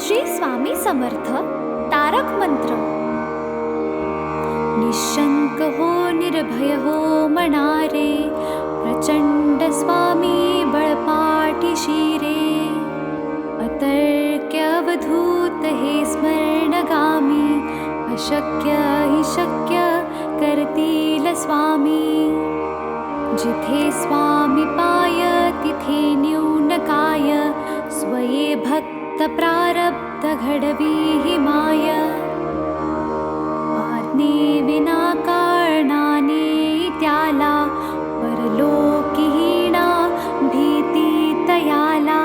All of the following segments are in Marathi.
श्री स्वामी समर्थ तारक मंत्र. निशंक हो निर्भय हो मनारे, प्रचंड स्वामी बळपाठी शिरे. अतर्क्य अवधूत हे स्मरणगामी, अशक्य हि शक्य करतील स्वामी. जिथे स्वामी पाय तिथे न्यून काय, स्वये भक्त प्रारब्ध घडवी हि माय. आज्ञे विना कारणाने त्याला, परलोकीहीणा भीती तयाला.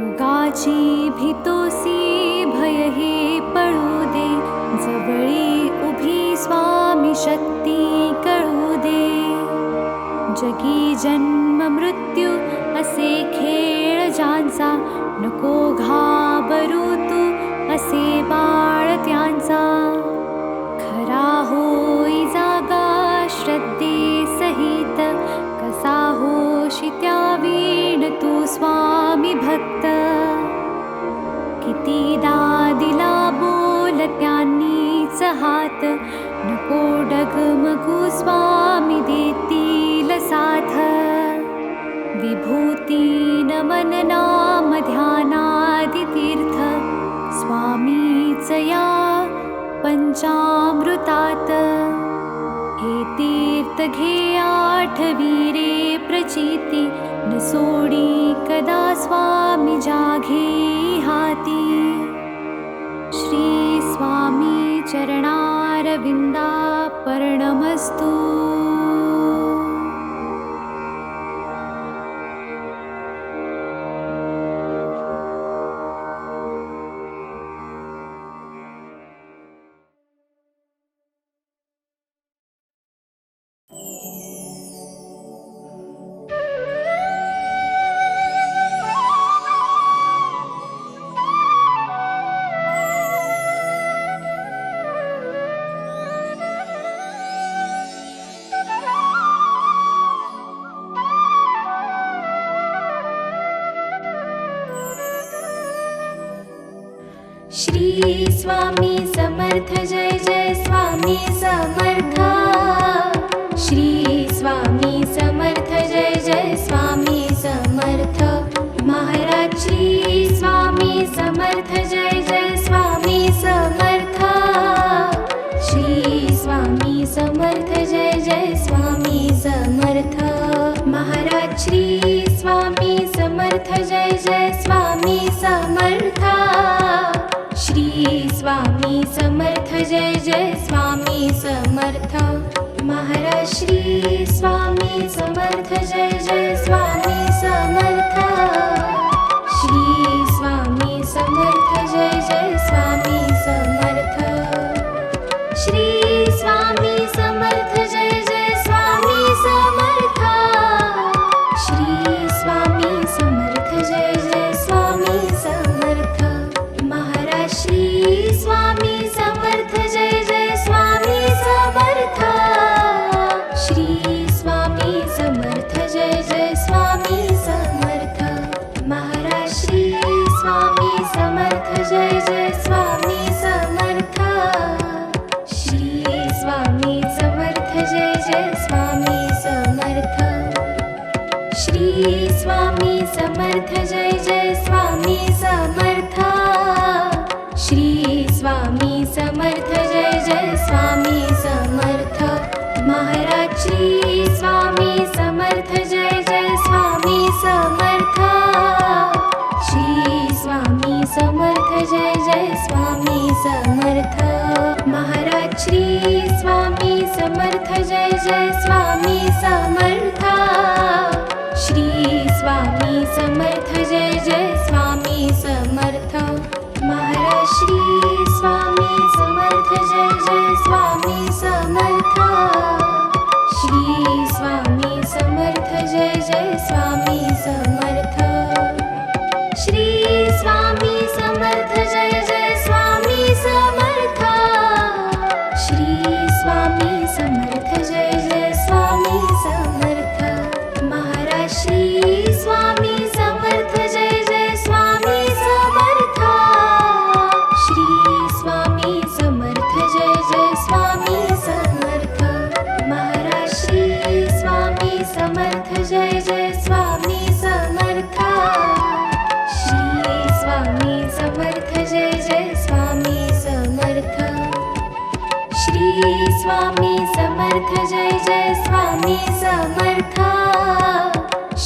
उगाची भीतोसी भय हे पळू दे, जवळी उभी स्वामी शक्ती कळू दे. जगी जन्म मृत्यू असे खेळ ज्यांचा, नको घाबरू तू असे बाळ त्यांचा. खरा होई जागा श्रद्धे सहित, कसा होशी त्या वीण तू स्वामी भक्त. कितीदा दिला बोल त्यांनीच हात, नको डगमगू स्वामी देतील साथ. विभूती नमन नाम ध्यानादि तीर्थ, स्वामीच या पंचामृतात. हे तीर्थ घे आठवी रे प्रचिती, न सोडी कदा स्वामी जाघे हाती. श्री स्वामी चरणारविंदा पर्णमस्तु. श्री स्वामी समर्थ जय जय स्वामी समर्थ. श्री स्वामी समर्थ जय जय स्वामी समर्थ. महाराज श्री स्वामी समर्थ जय जय स्वामी समर्थ. श्री स्वामी समर्थ जय जय स्वामी समर्थ. महाराज श्री स्वामी समर्थ जय जय स्वामी समर्थ. श्री स्वामी समर्थ जय जय स्वामी समर्थ. महाराज श्री स्वामी समर्थ जय जय स्वामी समर्थ. श्री स्वामी समर्थ जय जय स्वामी समर्थ. श्री स्वामी समर्थ जय जय स्वामी समर्थ. श्री स्वामी समर्थ जय जय स्वामी समर्थ. महाराज श्री स्वामी समर्थ जय जय स्वामी समर्थ. श्री स्वामी समर्थ जय जय स्वामी समर्थ. महाराज श्री स्वामी समर्थ जय जय स्वामी समर्थ. श्री स्वामी समर्थ जय जय स्वामी समर्थ. श्री स्वामी समर्थ जय जय स्वामी समर्थ. श्री स्वामी समर्थ जय जय स्वामी समर्थ. महाराज श्री स्वामी समर्थ जय जय स्वामी समर्थ. श्री स्वामी समर्थ जय जय स्वामी समर्थ. महाराज श्री स्वामी समर्थ जय जय स्वामी समर्थ. श्री स्वामी समर्थ जय जय स्वामी समर्थ. महाराज श्री स्वामी समर्थ जय जय स्वामी समर्थ. श्री स्वामी समर्थ जय जय स्वामी समर्थ. श्री स्वामी समर्थ जय जय स्वामी समर्थ. श्री स्वामी समर्थ जय जय स्वामी समर्थ. महाराज श्री स्वामी समर्थ जय जय स्वामी समर्थ. समर्थ जय जय स्वामी समर्थ श्री स्वामी समर्थ जय जय स्वामी समर्थ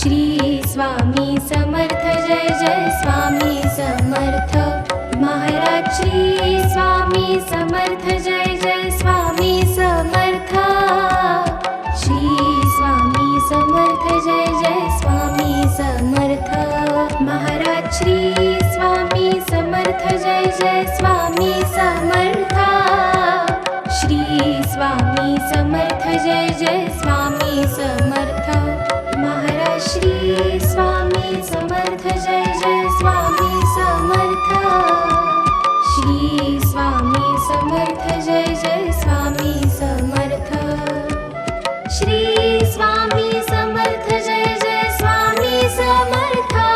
श्री स्वामी समर्थ जय जय स्वामी समर्थ महाराज श्री स्वामी समर्थ जय जय स्वामी समर्थ श्री स्वामी समर्थ जय जय स्वामी समर्थ महाराज श्री स्वामी समर्थ जय जय स्वामी समर्थ श्री स्वामी समर्थ जय जय स्वामी समर्थ महाराज श्री स्वामी समर्थ जय जय स्वामी समर्थ श्री स्वामी समर्थ जय जय स्वामी समर्थ श्री स्वामी समर्थ जय जय स्वामी समर्थ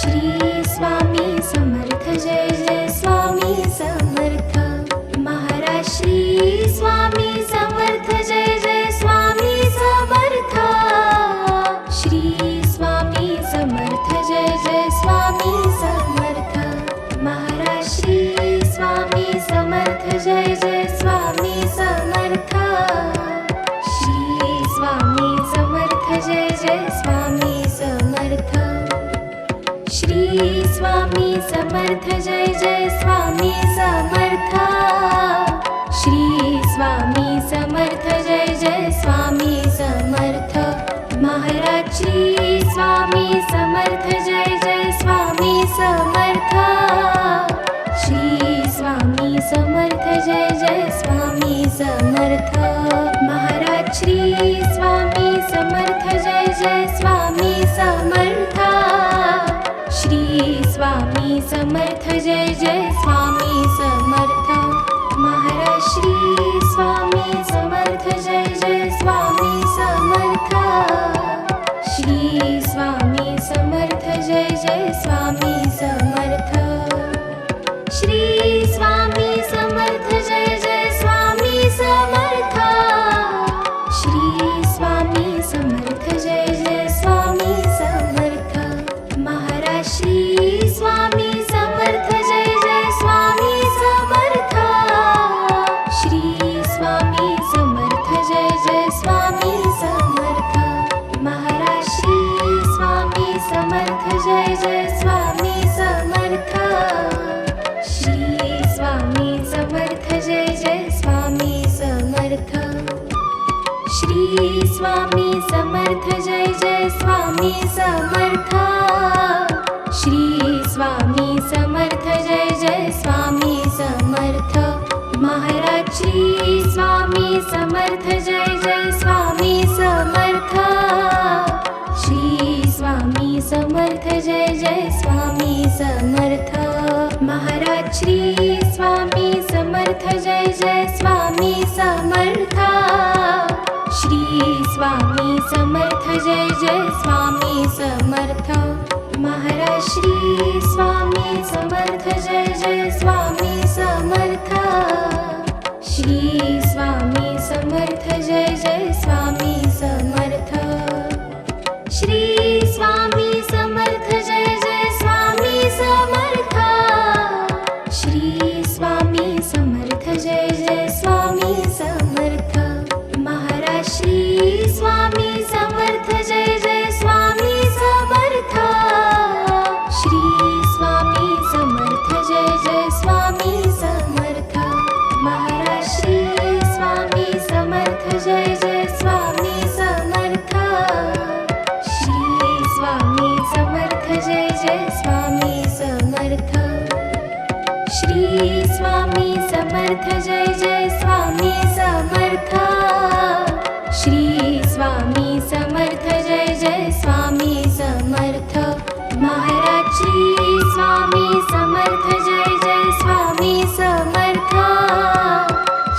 श्री स्वामी समर्थ जय जय स्वामी समर्थ महाराज श्री स्वामी समर्थ जय जय स्वामी समर्थ श्री स्वामी समर्थ जय जय स्वामी समर्थ महाराज श्री स्वामी समर्थ जय जय स्वामी समर्थ श्री स्वामी समर्थ जय जय स्वामी समर्थ श्री स्वामी समर्थ जय जय स्वामी समर्थ श्री स्वामी समर्थ जय जय स्वामी समर्थ महाराज श्री स्वामी समर्थ जय जय स्वामी समर्थ श्री स्वामी समर्थ जय जय स्वामी समर्थ महाराज श्री स्वामी समर्थ जय जय स्वामी समर्थ श्री स्वामी समर्थ जय जय स्वामी समर्थ महाराज श्री स्वामी समर्थ जय जय स्वामी समर्थ श्री स्वामी समर्थ जय जय स्वामी समर्थ श्री स्वामी समर्थ जय जय स्वामी समर्थ श्री स्वामी समर्थ जय जय स्वामी समर्थ महाराज श्री स्वामी समर्थ जय जय स्वामी समर्थ श्री स्वामी समर्थ जय जय स्वामी समर्थ महाराज श्री स्वामी समर्थ जय जय स्वामी समर्थ श्री स्वामी समर्थ जय जय स्वामी समर्थ श्री स्वामी समर्थ जय जय स्वामी समर्थ श्री स्वामी समर्थ जय जय स्वामी समर्थ महाराज श्री स्वामी समर्थ जय जय स्वामी समर्थ श्री स्वामी समर्थ जय जय स्वामी समर्थ महाराज श्री स्वामी समर्थ जय जय स्वामी समर्थ श्री स्वामी समर्थ जय जय स्वामी समर्थ महाराज श्री स्वामी समर्थ जय जय स्वामी समर्थ श्री स्वामी समर्थ जय जय स्वामी समर्थ श्री स्वामी समर्थ जय जय स्वामी समर्थ श्री स्वामी समर्थ जय जय स्वामी समर्थ महाराज श्री स्वामी समर्थ जय जय स्वामी समर्थ श्री स्वामी समर्थ जय जय स्वामी समर्थ महाराज श्री स्वामी समर्थ जय जय स्वामी समर्थ श्री स्वामी समर्थ जय जय स्वामी समर्थ श्री स्वामी समर्थ जय जय स्वामी समर्थ श्री स्वामी समर्थ जय जय स्वामी समर्थ महाराज श्री स्वामी समर्थ जय जय स्वामी समर्थ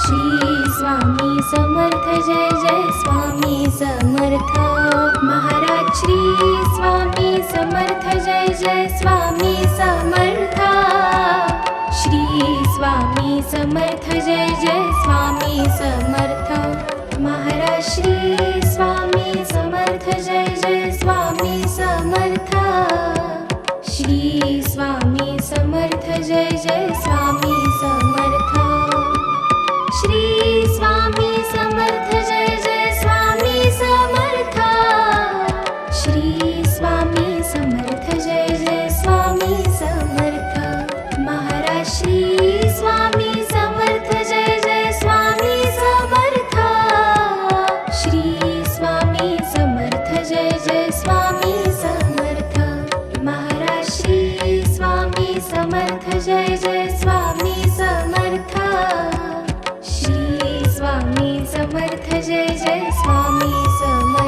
श्री स्वामी समर्थ जय जय स्वामी समर्थ महाराज श्री स्वामी समर्थ जय जय स्वामी समर्थ श्री स्वामी समर्थ जय जय स्वामी समर्थ महाराज श्री स्वामी समर्थ जय जय स्वामी समर्थ श्री स्वामी समर्थ जय जय स्वामी समर्थ श्री स्वामी समर्थ जय जय स्वामी समर्थ श्री स्वामी समर्थ जय जय स्वामी समर्थ महाराज श्री स्वामी समर्थ जय जय स्वामी समर्थ श्री स्वामी समर्थ जय जय स्वामी समर्थ महाराज श्री स्वामी समर्थ जय जय स्वामी समर्थ श्री स्वामी समर्थ जय जय स्वामी समर्थ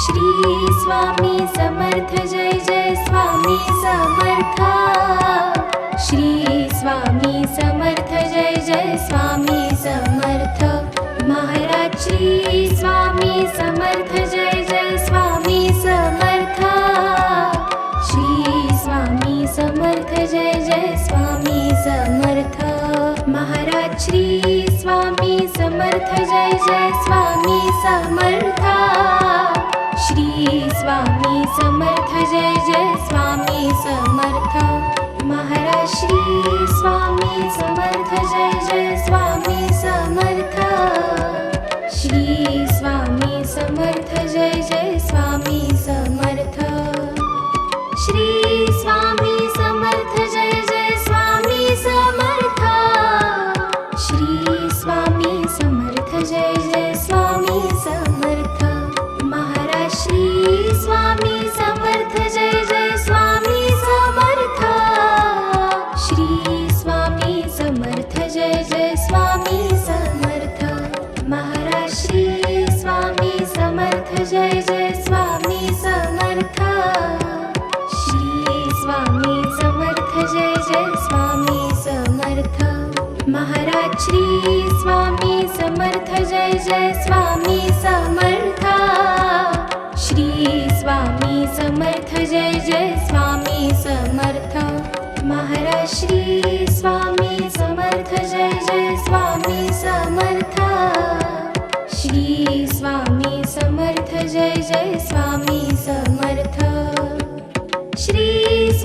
श्री स्वामी समर्थ जय जय स्वामी समर्थ श्री स्वामी समर्थ जय जय स्वामी समर्थ महाराज श्री स्वामी समर्थ जय जय स्वामी समर्थ श्री स्वामी समर्थ जय जय स्वामी समर्थ महाराज श्री स्वामी समर्थ जय जय स्वामी समर्थ श्री स्वामी समर्थ जय जय स्वामी समर्थ महाराज श्री स्वामी समर्थ जय जय स्वामी समर्थ श्री स्वामी समर्थ जय जय स्वामी समर्थ श्री स्वामी समर्थ जय जय स्वामी समर्थ श्री स्वामी समर्थ जय जय स्वामी समर्थ महाराज श्री स्वामी समर्थ जय जय स्वामी समर्थ श्री स्वामी समर्थ जय जय स्वामी समर्थ महाराज श्री स्वामी समर्थ जय जय स्वामी समर्थ श्री स्वामी समर्थ जय जय स्वामी समर्थ महाराज श्री स्वामी समर्थ जय जय स्वामी समर्थ श्री स्वामी समर्थ जय जय स्वामी समर्थ महाराज श्री स्वामी समर्थ जय जय स्वामी समर्थ श्री स्वामी समर्थ जय जय स्वामी समर्थ श्री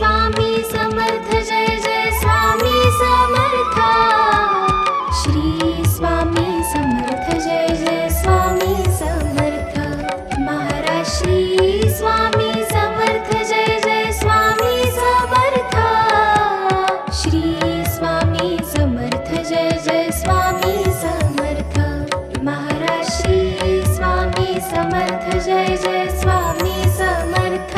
स्वामी समर्थ जय जय स्वामी समर्थ श्री स्वामी समर्थ जय जय स्वामी समर्थ महाराज श्री स्वामी समर्थ जय जय स्वामी समर्थ श्री स्वामी समर्थ जय जय स्वामी समर्थ महाराज श्री स्वामी समर्थ जय जय स्वामी समर्थ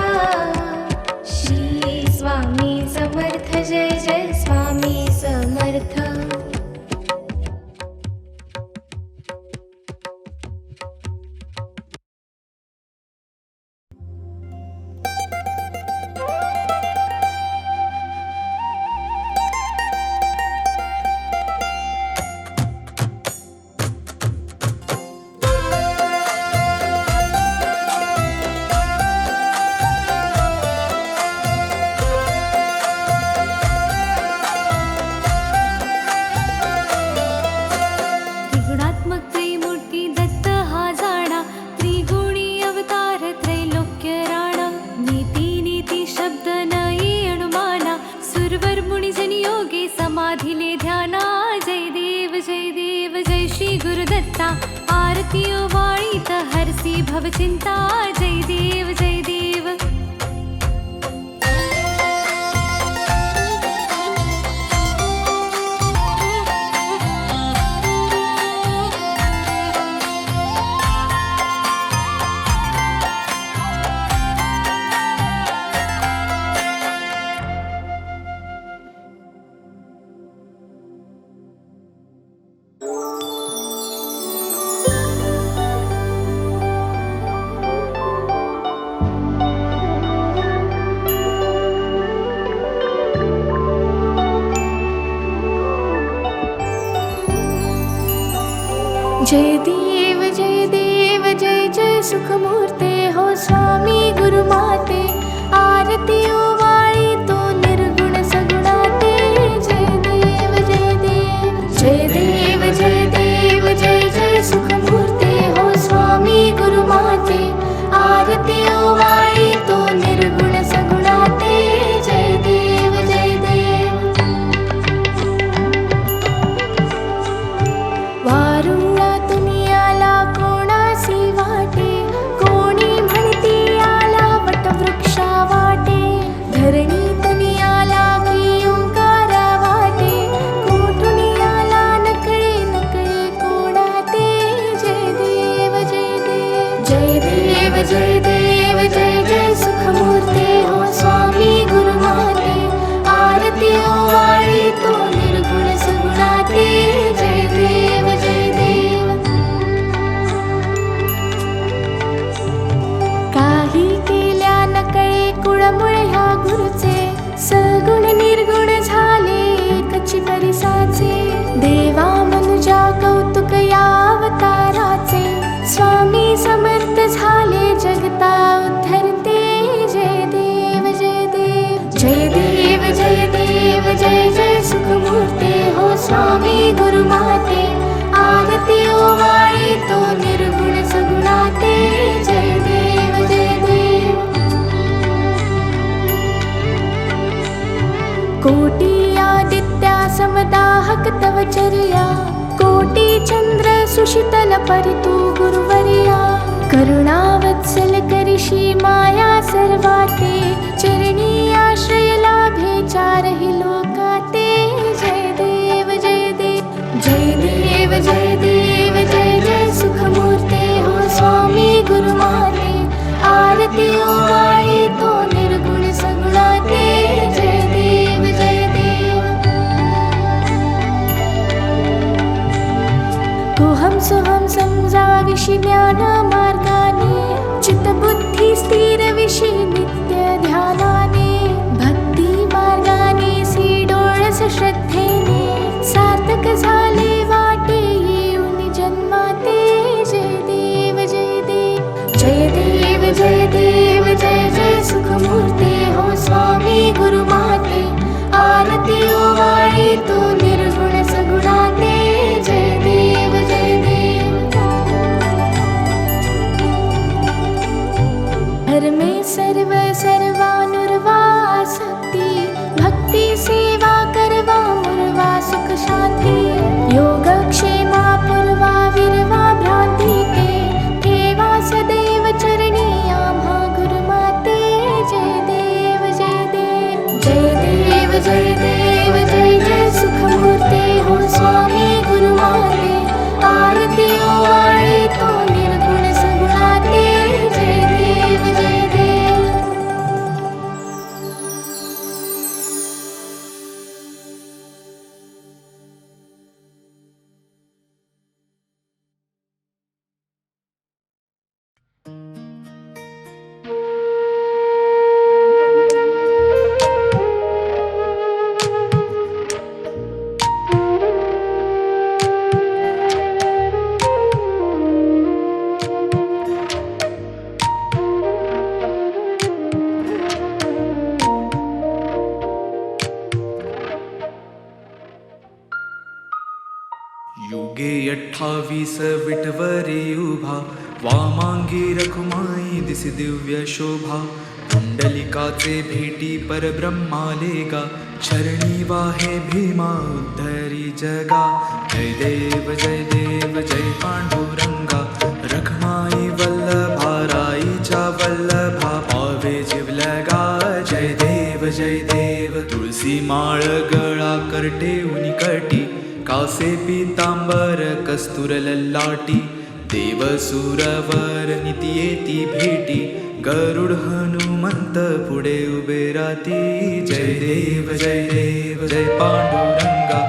श्री स्वामी समर्थ जय जय स्वामी समर्थ त्रिगुणात्मक त्रिमूर्ती दत्त हा जाणा त्रिगुणी अवतार त्रैलोक्य राणा नीती नीती शब्द नये अनुमाना सुरवर मुनिजन योगे समाधिले ध्याना जय देव जय श्री गुरुदत्ता आरती वाळीत हरसी भवचिंता जय देव जय देव जय देव जय जय सुखमूर्ते हो स्वामी गुरुमाते आरती वाळी तो निर्गुण सगुणाते जय देव जय देव जय जय सुखमूर्ते हो स्वामी गुरुमाते आरती वाळी तो निर्गुण सगुणाते आरती ओवाळी तो निर्गुण सगुणाते जय देव जय देव. काही केल्या नकळे कुळमुळे ह्या गुरुचे सगुण निर्गुण झाले एकची परिसाचे. देवा मनुजा कौतुक या अवताराचे स्वामी समर्थ झाले जगता उद्धरते जय देव जय देव. जय देव जय देव जय जय सुखमूर्ते हो स्वामी गुरुमाते. आरती ओवाळी तो निर्गुण सगुणाते जय देव जय देव. कोटी आदित्या समदाहक तव चर्या कोटी चंद्र सुशीतल परितु गुरुवर्या. करुणावत्सल करिषी माया सर्वाते चरणी आश्रय लाभे चारही लोकाते जय देव जय देव. जय देव जय देव जय जय सुखमूर्ते हो स्वामी गुरुमाते. आरती ओवाळी तो निर्गुण सगुणाते जय देव जय देव. कोहम सोहम समजाविषि ज्ञान मार्गाने चित्तबुद्धी स्थिर विषि नित्य ध्यानाने. भक्ती मार्गाने सी डोळस श्रद्धेने सार्थक झाले वाटे येऊन जन्माते जय देव जय देव. जय देव जय देव जय जय सुखमूर्ते हो स्वामी गुरुमाते. आरती ओवाळी तो निर्गुण सगुणाते जय देव जय देव. धर्मे सर्व सर्वानुर्वा आसक्ती भक्ती सेवा करवा मुर्वा सुख शांती. योगक्षेमा पूर्वा विरवा भ्रांती ते ठेवा सदैव चरणी आम्हा गुरुमाते जय देव जय देव. जय देव जय देव जय जय सुखमूर्ते हो स्वामी गुरुमाते. आरती ओवाळी तो निर्गुण सगुणाते जय देव जय देव. युगे 28 विटवरी उभा वामांगी रखुमाई दिसी दिव्य शोभा. पुंडलिकाचे भेटी परब्रह्माले गा चरणी वाहे भीमा उद्धरी जगा. जय देव जय पांडुरंगा रखमाई वल्लभा राईच्या वल्लभा पावे जिवलगा. जय देव तुळसी माळ गळा करटे उनिकटी कासे पीतांबर कस्तूर ललाटी. देव सुरवर निती येती भेटी गरुड हनुमंत पुढे उभे राती. जय देव जय पांडुरंगा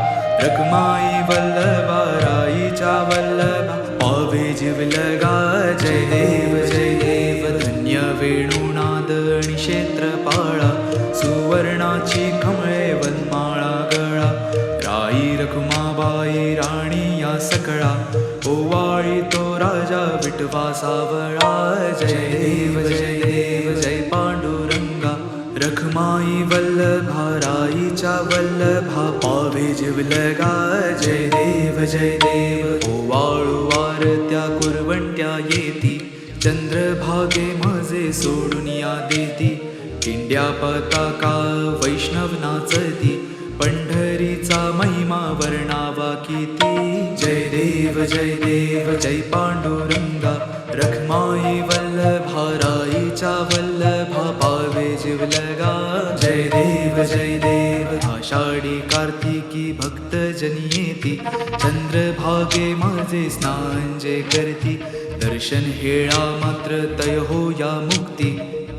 रखमाई वल्लभा राईच्या वल्लभा पावे जिवलगा. जय देव धन्य वेणुनाद आणि क्षेत्रपाळा सुवर्णाची कमळे वनमाळा गळा. राई रखुमाबाई राणी या सकळा ओवाळी तो राजा विठवा सावळा. जय देव जय पांडुरंगा रखमाई वल्लभा राईच्या वल्लभा पावे जिवलगा. जय देव ओवाळू वारत्या कुरवंट्या येती चंद्रभागे माझे सोडून या देती. किंड्या पताका वैष्णव नाचती पंढरीचा महिमा वर्णावा किती. जय देव जय पांडुरंगा रखमाई वल्लभा राईच्या वल्लभा पावे जिवलगा. जय देव आषाढी कार्तिकी भक्त जनी येती चंद्रभागे माझे स्नान जे करती. दर्शन हेळा मात्र तय हो या मुक्ती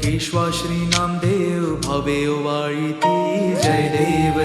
केशवा श्री नामदेव भावे ओवाळीती. जय देव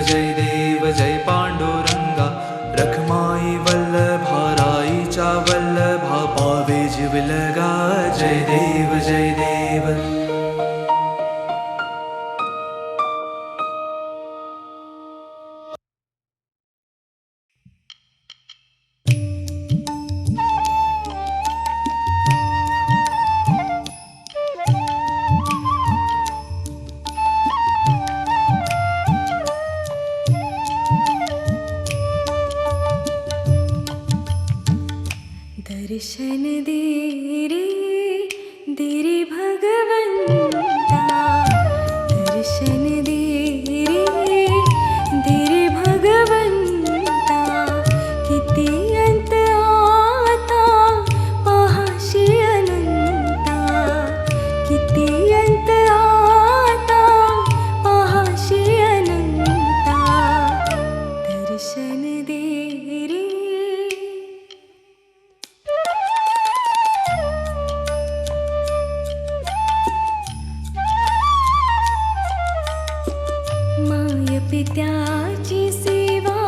दर्शन दे रे भगवंता, दर्शन दे रे भगवंता, किती अंत आता पाहाशी अनंता, किती अंत आता पाहाशी अनंता, दर्शन दे रे. माय पित्याची सेवा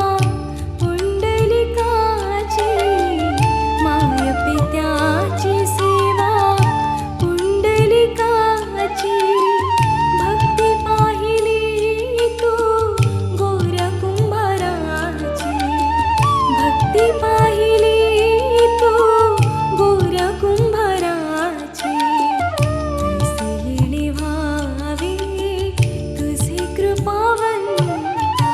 पुंडलिकाची, माय पित्याची सेवा पुंडलिकाची, भक्ती पाहिली तू गोऱ्या कुंभाराची, भक्ती पाहिली तू गोऱ्या कुंभाराची, तैसे येणे व्हावे तुझे कृपावंता,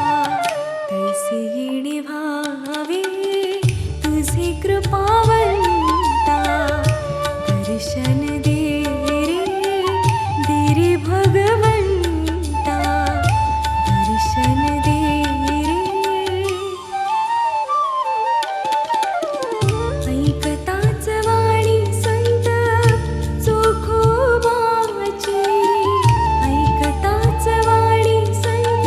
तैसे येणे व्हावे तुझे कृपावंता, दर्शन दे रे भगवंता, दर्शन दे रे. ऐकताच वाणी संत चोखोबाची, ऐकताच वाणी संत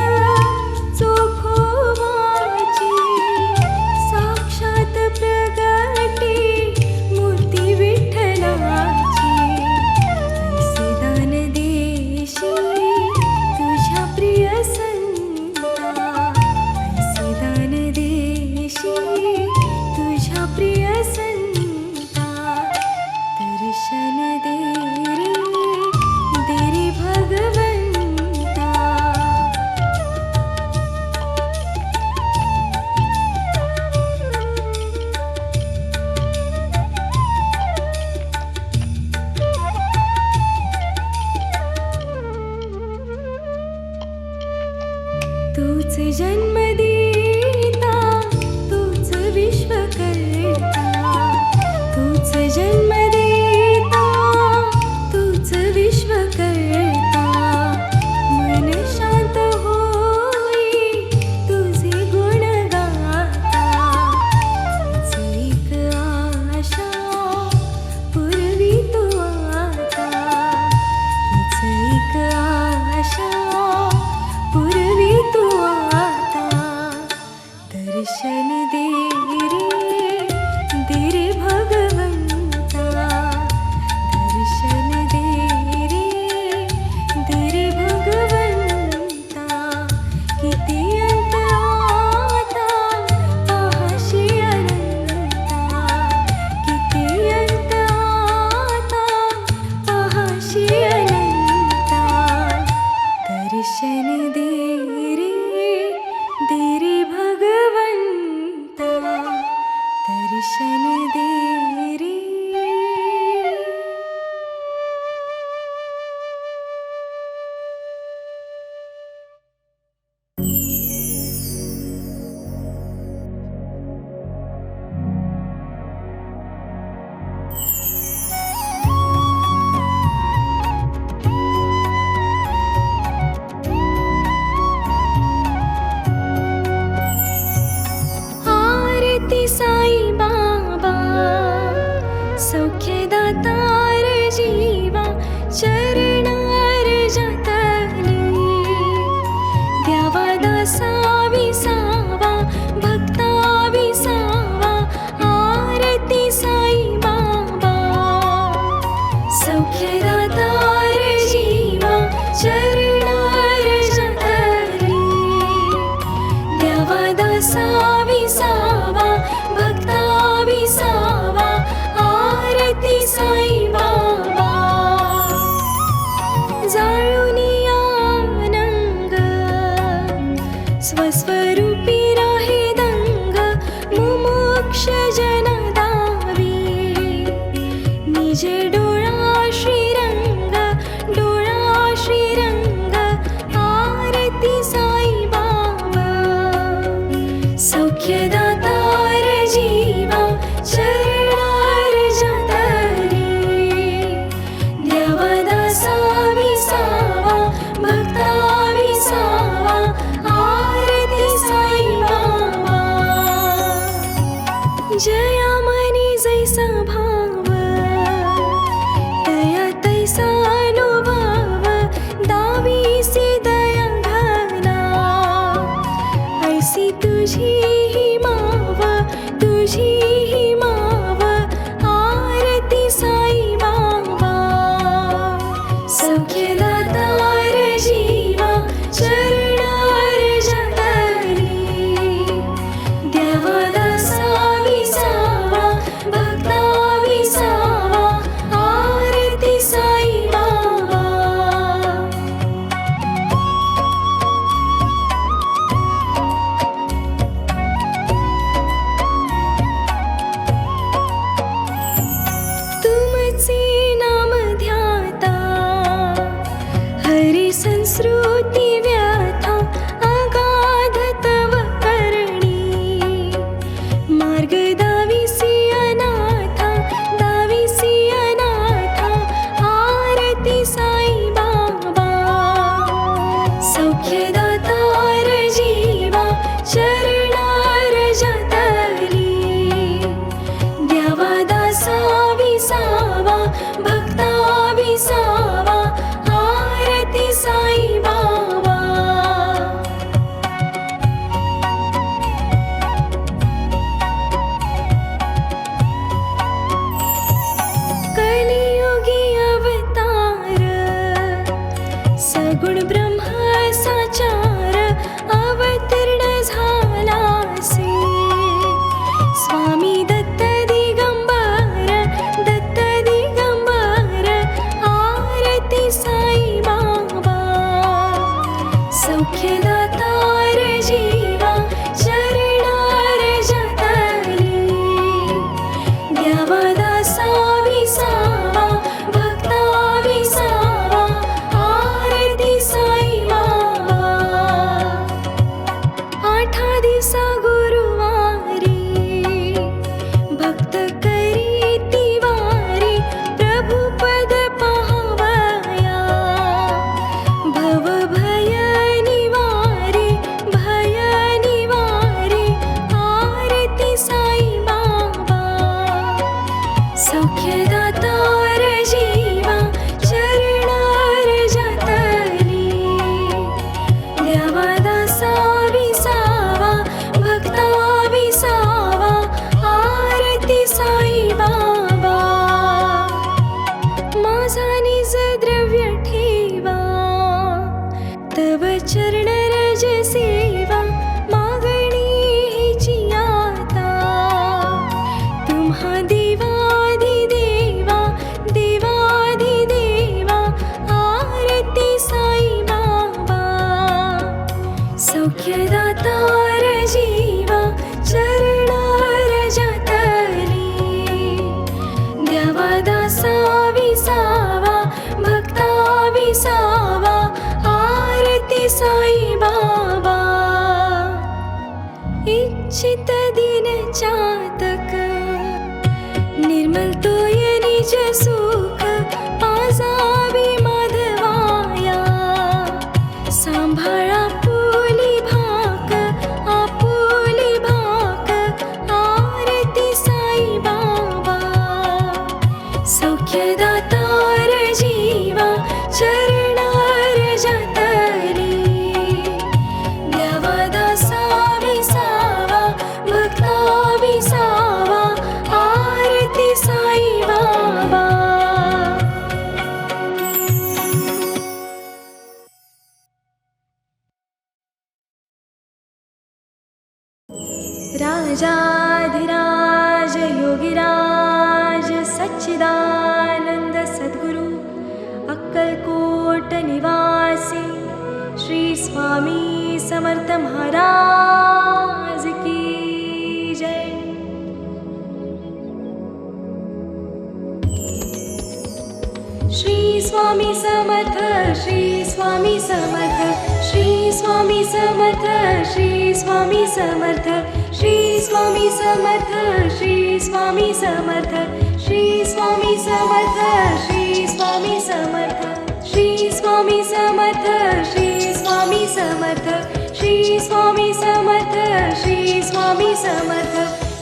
चोखोबाची, साक्षात प्रगटे मूर्ती विठ्ठलाची, ऐसे दान देशी तुझ्या प्रिय संता, ऐसे दान देशी तुझ्या प्रिय संता, दर्शन दे रे भगवंता. तूच जन्म देता, तूच विश्व करता, तूच जन्म देता, तूच विश्व करता, मन शांत होई तुझे गुण गाता, हीच एक आशा पूर्वी तू आता, हीच एक आशा पूर्वी तू आता, दर्शन दे रे भगवंता, दर्शन दे रे भगवंता, किती अंत आता पाहाशी अनंता, किती अंत आता पाहाशी अनंता, दर्शन दे रे भगवंता, दर्शन दे रे. आरती साई बाबा, सौख्यदातार जीवा, चरण अर्जातली, द्यावा दासा विसावा, भक्ता विसावा, आरती साई बाबा, सौख्यदातार जीवा, चरण अर्जातली, द्यावा दासा विसावा, भक्ता विसावा, आरती साई बाबा. जाळूनी आनंग स्वस्वरूपी राहे दंग, मुमुक्ष जन दावी, निजे डोळा श्रीरंग, डोळा श्रीरंग, आरती साई बाबा, सौख्यदातार जीवा, चरणार जया मनी जैसा भाव तया तैसा अनुभव दावीसी दया घना ऐसी तुझी ही माव तुझी ही माव आरती साई बाबा सौख्यदातार जीवा चरणार जगली देवदासा विसावा भक्ता विसावा आरती साई बाबा तुमचे नाम ध्याता हरी संस्कृती व्याथा अगाध तव करणी मार्ग दाविसी अनाथा आरती साई बाबा सौख्यदातार जीवा चरणार जतली देवादासा विसावा भक्ता विसावा आरती साई बाबा कलियुगी अवतार सगुण ब्रह्म साचार अवतीर्ण झालासे स्वामी दत्त दिगंबर आरती साई बाबा सौख्यदातार जीवा चरणार जतली देवदासा विसावा भक्ता विसावा आरती साई बाबा आठा दिवसा गुरुवारी भक्त करी तिवारी प्रभु पद पाहावया भव भय निवारी आरती साई बाबा सौख्यदातार जीवा चरणार जतली देवदासा विसावा भक्ता विसावा आरती साई बाबा माझा निज द्रव्य ठेवा तव चरण रज सेवा मागणी हिची आता तुम्हा देवाधिदेवा आरती साई बाबा सौख्यदातार जीवा चरणार जतली देवदासा विसावा भक्ता विसावा आरती साई बाबा इच्छित दिन चातक निर्मल तोय निज सुख पाजावी माधवाया सांभाळा आपुली भाक आरती साई बाबा सौख्यदातार जीवा चरणार जतली देवदासा विसावा भक्ता विसावा आरती साई बाबा राजाधिराज योगिराज सच्चिदानंद सद्गुरु अक्कलकोट निवासी श्री स्वामी समर्थ महाराज की जय। श्री स्वामी समर्थ श्री स्वामी समर्थ श्री स्वामी समर्थ श्री स्वामी समर्थ श्री स्वामी समर्थ श्री स्वामी समर्थ श्री स्वामी समर्थ श्री स्वामी समर्थ श्री स्वामी समर्थ श्री स्वामी समर्थ श्री स्वामी समर्थ श्री स्वामी समर्थ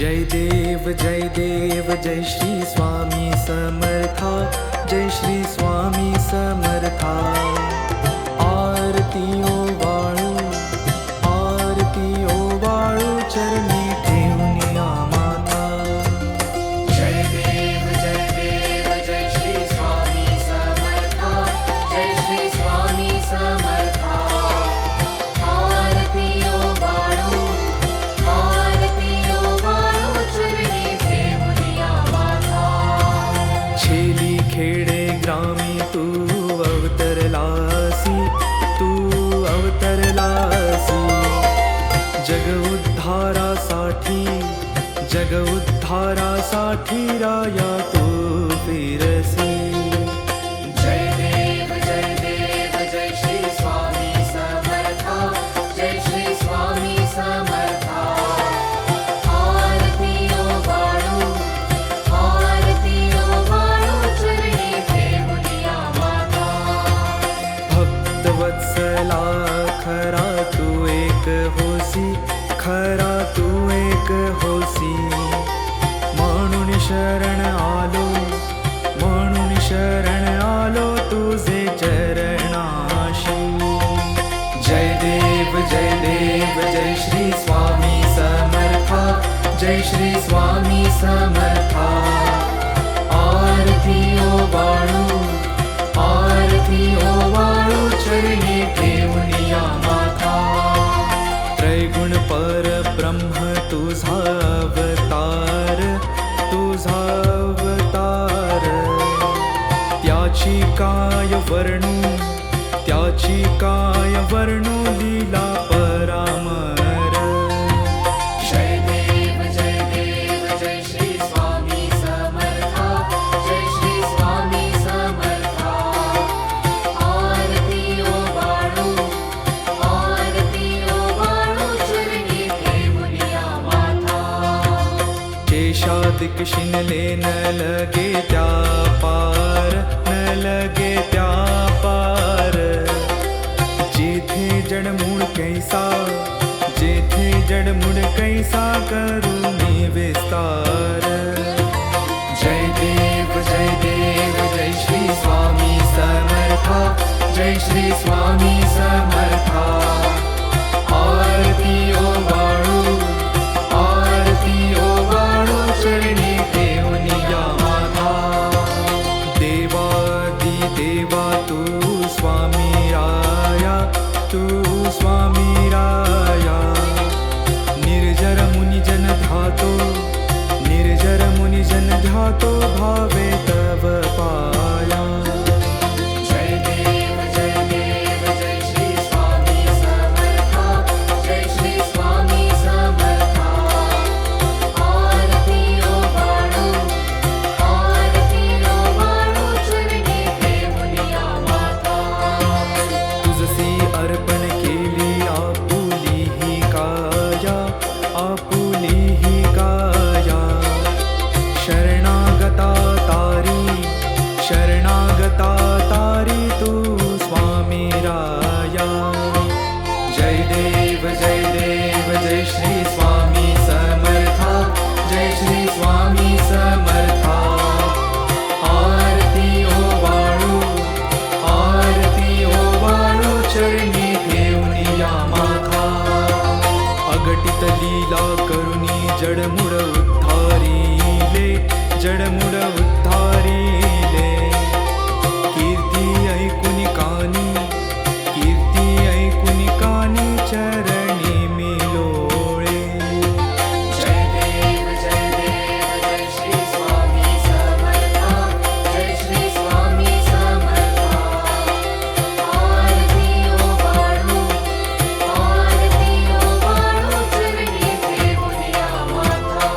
जय देव जय श्री स्वामी समर्था, जय श्री स्वामी समर्था. आरती ओवाळू, आरती ओवाळू, चरणी ठेवून आमाता. जय देव जय श्री स्वामी समर्था, जय श्री स्वामी समर्था. आरती ओवाळू, आरती ओवाळू, चरणी ठेवून आमाता. छेली खेडे ग्रामी तू अवतरलासी, तू अवतरलासी. जग उद्धारासाठी, जग उद्धारासाठी राया तू फिरसी. जय देव जय श्री स्वामी समर्था, जय श्री स्वामी समर्था. आरती ओवाळू, आरती ओवाळू, चरणी ठेवून आमाता. भक्तवत्सला खरा तू एक होसी, खरा तू एक होसी. म्हणून शरण आलो, म्हणून शरण आलो तुझे चरणाशी. जय देव जय श्री स्वामी समर्था, जय श्री स्वामी समर्था. आरती ओवाळू, आरती ओवाळू, चरणी ठेवून आमाता. त्रैगुण परब्रह्म तुझा अवतार, तुझा अवतार. त्याची काय वर्णू, त्याची काय वर्णू, लीला परामर. जय देव जय श्री स्वामी समर्था, जय श्री स्वामी समर्था. आरती ओवाळू, आरती ओवाळू, चरणी ठेवून आमाता. केशादिक शिनले न लगे त्या पार, न लगे त्या पार. जेथे जडमूळ कैसा, जेथे जडमूळ कैसा, करू मी विस्तार. जय देव जय श्री स्वामी समर्था, जय श्री स्वामी समर्था. आरती ओवाळू, आरती ओवाळू, चरणी ठेवून आमाता. देवादी देवा तू स्वामी राया, तू स्वामी राया. निर्जर मुनिजन ध्यातो, निर्जर मुनिजन ध्यातो, भावे तव पाया. जय देव जय श्री स्वामी समर्था, जय श्री स्वामी समर्था. आरती ओवाळू, आरती ओवाळू, चरणी ठेवून आमाता. तुझसी अर्पण केली आपुली ही काया, आपुली ही काया. शरणागता तारी, शरणागता तारी, तू स्वामी राया. जय देव जय श्री स्वामी समर्था, जय श्री स्वामी समर्था. आरती ओवाळू, आरती ओवाळू, चरणी ठेवून आमाता. अगटित लीला करुणी जडमुड उद्धारिले, जडमुड उद्धारिले. कीर्ती ऐकुनी कानी, कीर्ती ऐकुनी कानी, चरणी मी लोळे. जय देव जय श्री स्वामी समर्था, जय श्री स्वामी समर्था. आरती ओवाळू, आरती ओवाळू, चरणी ठेवून आमाता.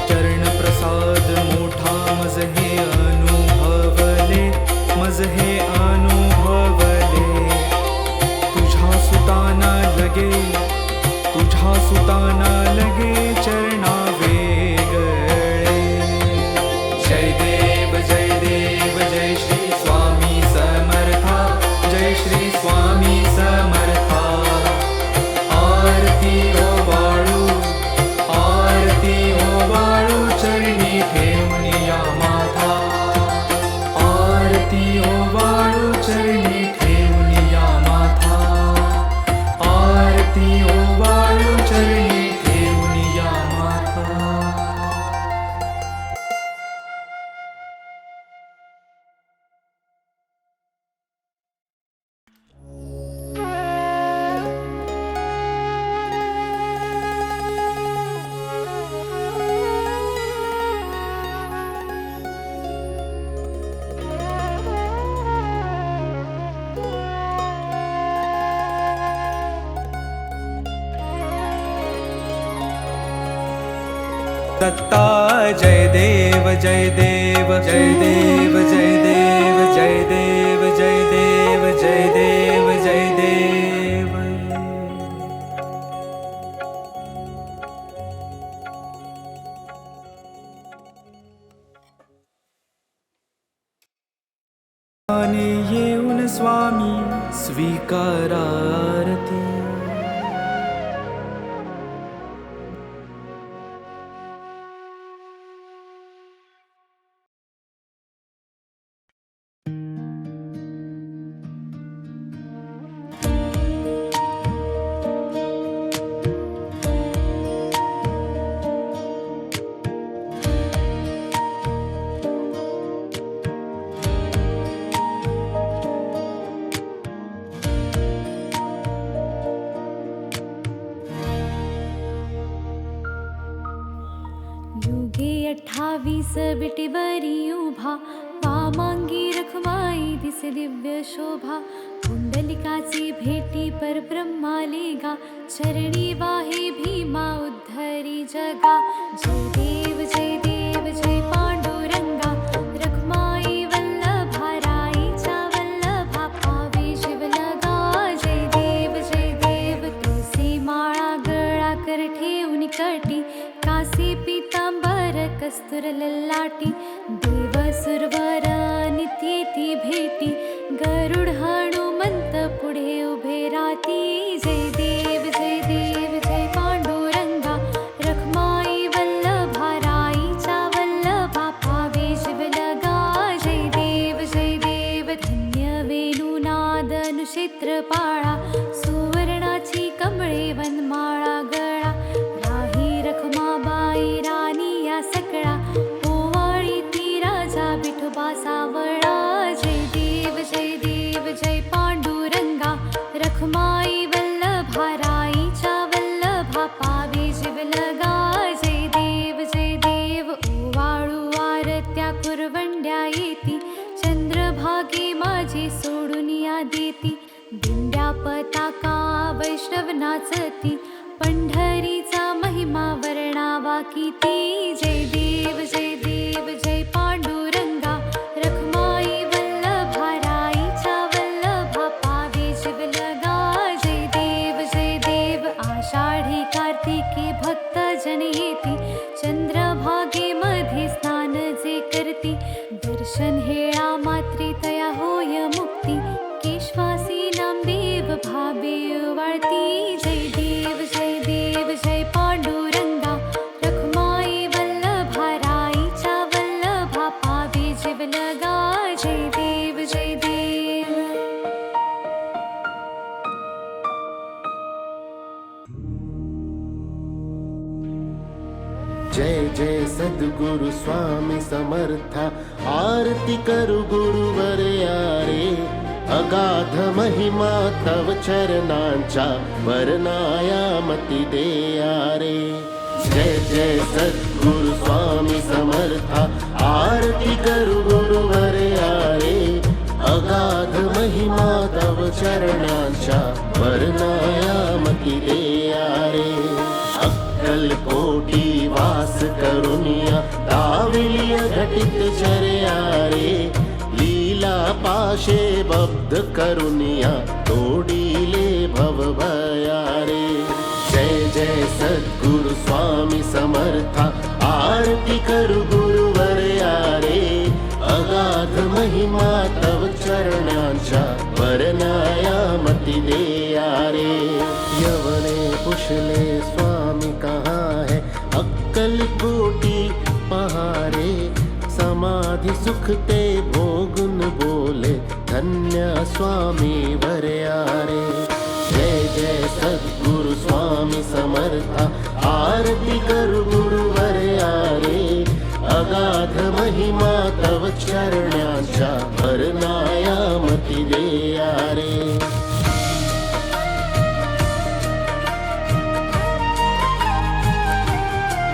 चरण प्रसाद मोठा मज हे अनुभवले, मज हे अनुभवले. तुझ्या सुताना लगे, तुझ्या सुताना लगे, चरणा वेगळे. जय देव जय श्री स्वामी समर्था, जय श्री स्वामी समर्था. आरती ओवाळू, आरती आरती ओवाळू चरणी ठेवून या माता. दत्ता जय देव जय देव जय देव जय देव जय देव जय देव जय देव जय देव. आणि येऊन स्वामी स्वीकारा आरती. युगे 28 बिटीवरी उभा, वामांगी रखमाई दिसे दिव्य शोभा. कुंडलिकाची भेटी परब्रह्माले गा, चरणी वाहे भीमा उद्धरी जगा. जय देव जय पांडुरंगा, रखमाई वल्लभा राईच्या वल्लभा पावे शिवलगा. जय देव तुळसी माळा गळा कर ठेवून कटी, कासे पीतांबर कस्तुर ललाटी. देव सुरवर नित्येती भेटी, गरुड हनुमंत पुढे उभे राती. जय देव जय पांडुरंगा, रखमाई वल्लभा राईच्या वल्लभा पावे शिवलगा. जय देव धन्य वेणुनाद अनुक्षेत्र पाळा, सुवर्णाची कमळे वनमाळा गळा. राही रखमाबाई राणी या सकळा, ओवाळी ती राजा विठोबा सावळा. जय देव जय पांडुरंगा, रखमाई वल्लभा राईच्या वल्लभा पावे शिवलगा. जय देव ओवाळू आरत्या कुरवंड्या येती, चंद्रभागे माझे सोडून या देती. दिंड्या पताका वैष्णव नाचती, पंढरीचा महिमा वर्णावा किती. जय देव जय पांडुरंगा, रखमाई वल्लभा राईच्या वल्लभा पावे शिवलगा. जय देव आषाढी कार्तिके भक्त जन येती, चंद्रभागे मध्ये स्नान जे करती. दर्शन हेळा मात्रे तया होय मुक्ती, केशवासी नामदेव भावे वाळती. जय देव जय पांडुरंगा, रखमाई वल्लभा राईच्या वल्लभा पावे शिवलगा. जय देव जय जय सद्गुरु स्वामी समर्था, आरती करु गुरुवर यारे. अगाध महिमा तव चरणांच्या, वर्णाया मती देया रे. जय जय सद्गुरु स्वामी समर्था, आरती करु गुरुवर यारे. अगाध महिमा तव चरणांच्या, वर्णाया मती देया रे. अक्कलकोटी वास करुनिया, दाविलिय घटित चर्या रे. लीला पाशे बब्ध करुनिया, तोडीले भव भया रे. जय जय सद्गुरु स्वामी समर्था, आरती करु गुरुवर यारे. अगाध महिमा तव चरणांच्या, वर्णाया मती देया रे. यवने पुछले स्वामी कहाँ है, अक्कलकोटी पहारे. समाधि सुख ते भोगुन बोले, धन्य स्वामी वरयारे. जय जय सद्गुरु स्वामी समर्था आरती करू गुरुवर्या रे अगाध महिमा तव चरणांच्या भरनाया मती देया